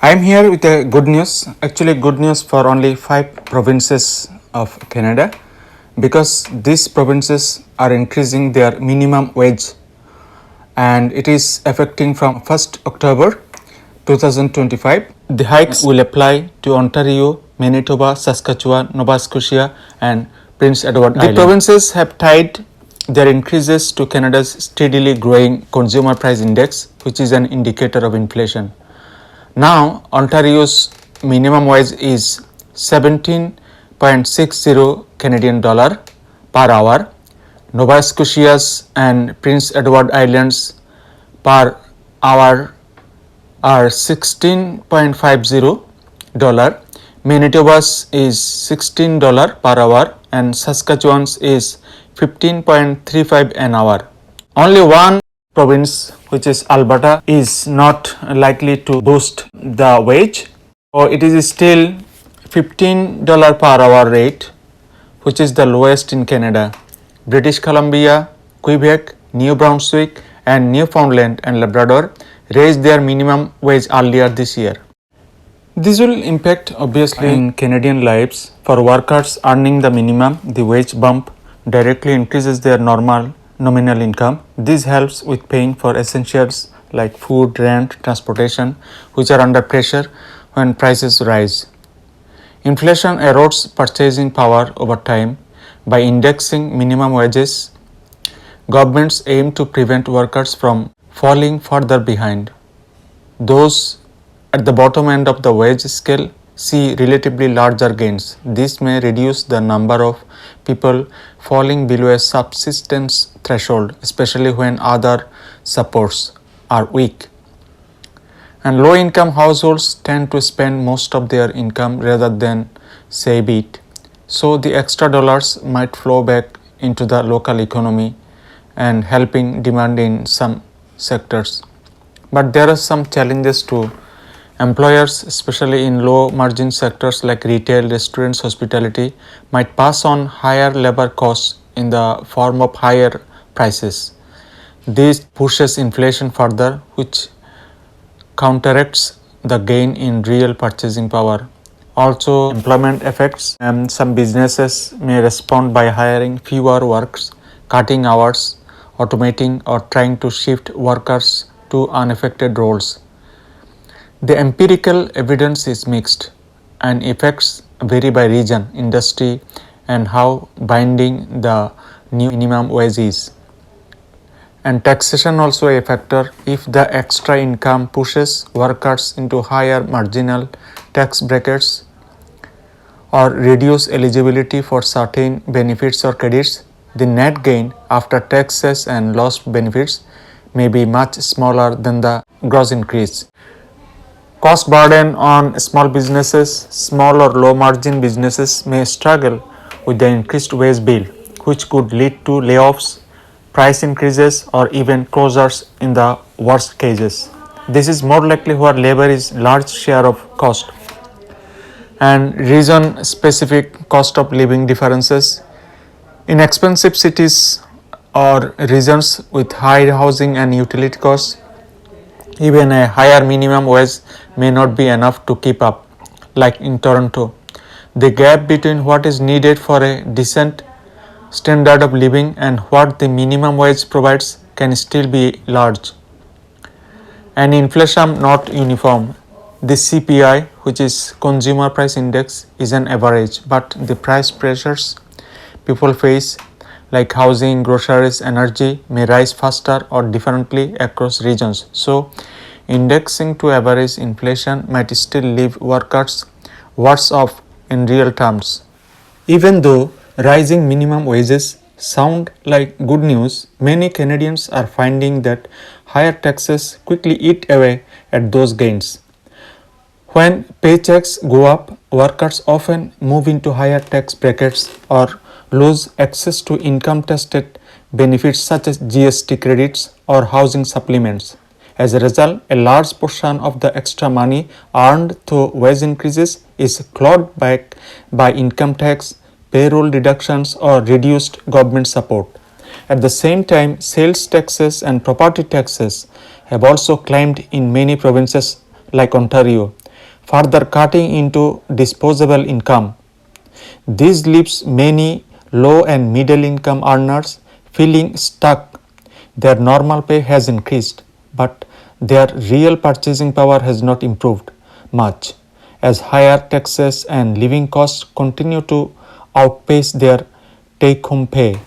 I am here with a good news, actually good news for only 5 provinces of Canada, because these provinces are increasing their minimum wage and it is affecting from 1st October 2025. The hikes will apply to Ontario, Manitoba, Saskatchewan, Nova Scotia and Prince Edward Island. The provinces have tied their increases to Canada's steadily growing consumer price index, which is an indicator of inflation. Now, Ontario's minimum wage is 17.60 Canadian dollar per hour. Nova Scotia's and Prince Edward Islands per hour are $16.50. Manitoba's is $16 per hour and Saskatchewan's is 15.35 an hour. Only one province, which is Alberta, is not likely to boost the wage, or it is still $15 per hour rate, which is the lowest in Canada. British Columbia, Quebec, New Brunswick and Newfoundland and Labrador raised their minimum wage earlier this year. This will impact obviously in Canadian lives. For workers earning the minimum, the wage bump directly increases their nominal income. This helps with paying for essentials like food, rent, transportation, which are under pressure when prices rise. Inflation erodes purchasing power over time. By indexing minimum wages, governments aim to prevent workers from falling further behind. Those at the bottom end of the wage scale see relatively larger gains. This may reduce the number of people falling below a subsistence threshold, especially when other supports are weak. And low-income households tend to spend most of their income rather than save it. So the extra dollars might flow back into the local economy and helping demand in some sectors. But there are some challenges too. Employers, especially in low-margin sectors like retail, restaurants, hospitality, might pass on higher labor costs in the form of higher prices. This pushes inflation further, which counteracts the gain in real purchasing power. Also, employment effects, and some businesses may respond by hiring fewer workers, cutting hours, automating, or trying to shift workers to unaffected roles. The empirical evidence is mixed, and effects vary by region, industry, and how binding the new minimum wage is. And taxation also a factor. If the extra income pushes workers into higher marginal tax brackets or reduce eligibility for certain benefits or credits, the net gain after taxes and lost benefits may be much smaller than the gross increase. Cost burden on small businesses, small or low margin businesses may struggle with the increased wage bill, which could lead to layoffs, price increases or even closures in the worst cases. This is more likely where labor is large share of cost. And region specific cost of living differences. In expensive cities or regions with high housing and utility costs, even a higher minimum wage may not be enough to keep up, like in Toronto. The gap between what is needed for a decent standard of living and what the minimum wage provides can still be large. And inflation not uniform. The CPI, which is Consumer Price Index, is an average, but the price pressures people face like housing, groceries, energy may rise faster or differently across regions. So, indexing to average inflation might still leave workers worse off in real terms. Even though rising minimum wages sound like good news, many Canadians are finding that higher taxes quickly eat away at those gains. When paychecks go up, workers often move into higher tax brackets or lose access to income-tested benefits such as GST credits or housing supplements. As a result, a large portion of the extra money earned through wage increases is clawed back by income tax, payroll deductions, or reduced government support. At the same time, sales taxes and property taxes have also climbed in many provinces like Ontario. further cutting into disposable income. This leaves many low and middle income earners feeling stuck. Their normal pay has increased, but their real purchasing power has not improved much, as higher taxes and living costs continue to outpace their take-home pay.